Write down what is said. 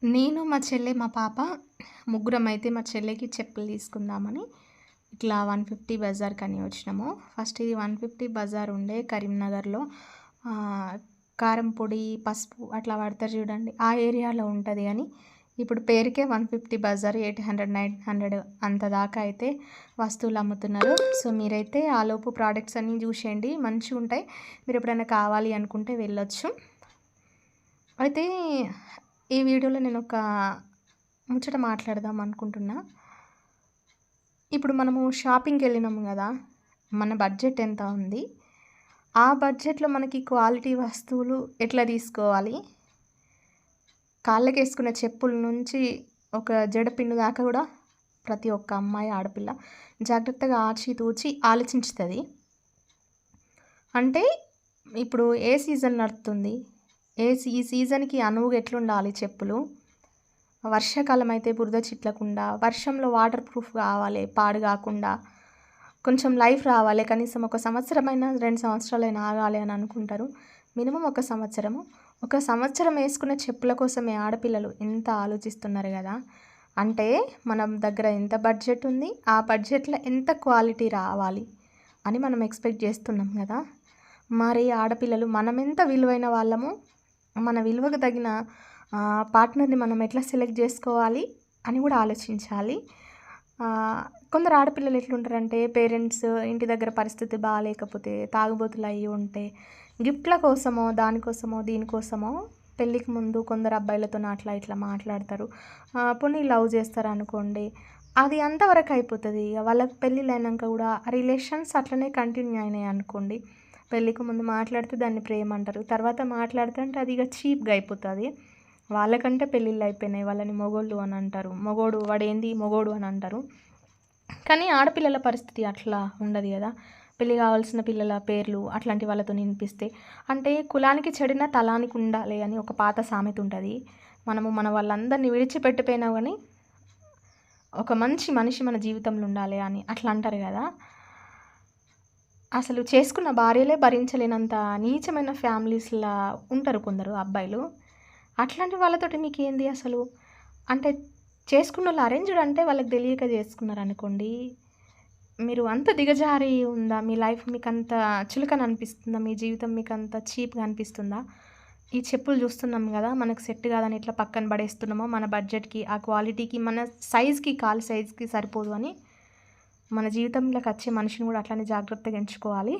నేను, మా చెల్లె, మా పాప ముగ్గురమైతే మా చెల్లెకి చెప్పులు తీసుకుందామని ఇట్లా 150 బజార్‌కని వచ్చినాము. ఫస్ట్ ఇది 150 బజార్ ఉండే కరీంనగర్‌లో. కారం పొడి, పసుపు అట్లా పడతారు చూడండి. ఆ ఏరియాలో ఉంటది గానీ, ఇప్పుడు పేరుకే 150 బజార్ 800, 900 అంత దాకా అయితే వస్తువులు అమ్ముతున్నారు. సో, మీరైతే ఆలోపు ప్రోడక్ట్స్ అన్నీ చూసేయండి. మంచిగుంటాయి. మీరు ఎప్పుడైనా కావాలి అనుకుంటే వెళ్ళొచ్చు. అయితే ఈ వీడియోలో నేను ఒక ముచ్చట మాట్లాడదాం అనుకుంటున్నా. ఇప్పుడు మనము షాపింగ్‌కి వెళ్ళినాము కదా! మన బడ్జెట్ ఎంత ఉంది? ఆ బడ్జెట్‌లో మనకి క్వాలిటీ వస్తువులు ఎట్లా తీసుకోవాలి? కాళ్ళకేసుకునే చెప్పుల నుంచి ఒక జడ పిన్ను దాకా కూడా ప్రతి ఒక్క అమ్మాయి, ఆడపిల్ల జాగ్రత్తగా ఆచితూచి ఆలోచించుతది. అంటే ఇప్పుడు ఏ సీజన్ నడుస్తుంది? ఈ సీజన్‌కి అనువుగా ఎట్లుండాలి చెప్పులు? వర్షాకాలం అయితే బురద చిట్లకుండా, వర్షంలో వాటర్ ప్రూఫ్ కావాలి, పాడు కాకుండా, కొంచెం లైఫ్ రావాలి. కనీసం ఒక సంవత్సరమైనా, 2 సంవత్సరాలైనా ఆగాలి అని అనుకుంటారు. మినిమమ్ ఒక సంవత్సరము. ఒక సంవత్సరం వేసుకునే చెప్పుల కోసమే ఆడపిల్లలు ఎంత ఆలోచిస్తున్నారు కదా! అంటే మనం దగ్గర ఎంత బడ్జెట్ ఉంది? ఆ బడ్జెట్‌లో ఎంత క్వాలిటీ రావాలి అని మనం ఎక్స్‌పెక్ట్ చేస్తున్నాం కదా! మరి ఆడపిల్లలు మనమెంత విలువైన వాళ్ళము, మన విలువకు తగిన పార్ట్నర్‌ని మనం ఎట్లా సెలెక్ట్ చేసుకోవాలి అని కూడా ఆలోచించాలి. కొందరు ఆడపిల్లలు ఎట్లుంటారంటే, పేరెంట్స్ ఇంటి దగ్గర పరిస్థితి బాలేకపోతే, తాగుబోతులు అయ్యి ఉంటే, గిఫ్ట్‌ల కోసమో, దానికోసమో, దీనికోసమో పెళ్ళికి ముందు కొందరు అబ్బాయిలతోని అట్లా ఇట్లా మాట్లాడతారు. పోనీ లవ్ చేస్తారనుకోండి, అది అంతవరకు అయిపోతది. ఇగ వాళ్ళకి పెళ్ళిళ్ళైనంక కూడా రిలేషన్స్ అట్లనే కంటిన్యూ అయినాయి అనుకోండి. పెళ్ళికి ముందు మాట్లాడితే దాన్ని ప్రేమ అంటారు. తర్వాత మాట్లాడుతుంటే అది ఇగ చీప్‌గా అయిపోతది. వాళ్ళకంటే పెళ్ళిళ్ళు అయిపోయినాయి. వాళ్ళని మొగోళ్ళు అని అంటారు. మొగోడు వాడేంది మొగోడు అని అంటారు. కానీ ఆడపిల్లల పరిస్థితి అట్లా ఉండదు కదా! పెళ్లి కావాల్సిన పిల్లల పేర్లు అట్లాంటి వాళ్ళతోని వినిపిస్తే, అంటే కులానికి చెడిన తలానికి ఉండాలి అని ఒక పాత సామెత ఉంటది. మనము మన వాళ్ళందరిని విడిచిపెట్టిపోయినా గానీ, ఒక మంచి మనిషి మన జీవితంలో ఉండాలి అని అట్లా అంటారు కదా! అసలు చేసుకున్న భార్యలే భరించలేనంత నీచమైన ఫ్యామిలీస్‌లా ఉంటారు కొందరు అబ్బాయిలు. అట్లాంటి వాళ్ళతోటి మీకేంది అసలు? అంటే చేసుకున్నోళ్ళు అరేంజ్డ్ అంటే వాళ్ళకి తెలియక చేసుకున్నారనుకోండి. మీరు అంత దిగజారి ఉందా? మీ లైఫ్ మీకంత చులకన అనిపిస్తుందా? మీ జీవితం మీకంత చీప్‌గా అనిపిస్తుందా? ఈ చెప్పులు చూస్తున్నాం గదా! మనకు సెట్ కాదని ఎట్లా పక్కన పడేస్తున్నామో, మన బడ్జెట్‌కి, ఆ క్వాలిటీకి, మన సైజ్‌కి, కాలు సైజ్‌కి సరిపోదు అని మన జీవితంలోకి వచ్చే మనిషిని కూడా అట్లనే జాగ్రత్తగా ఎంచుకోవాలి.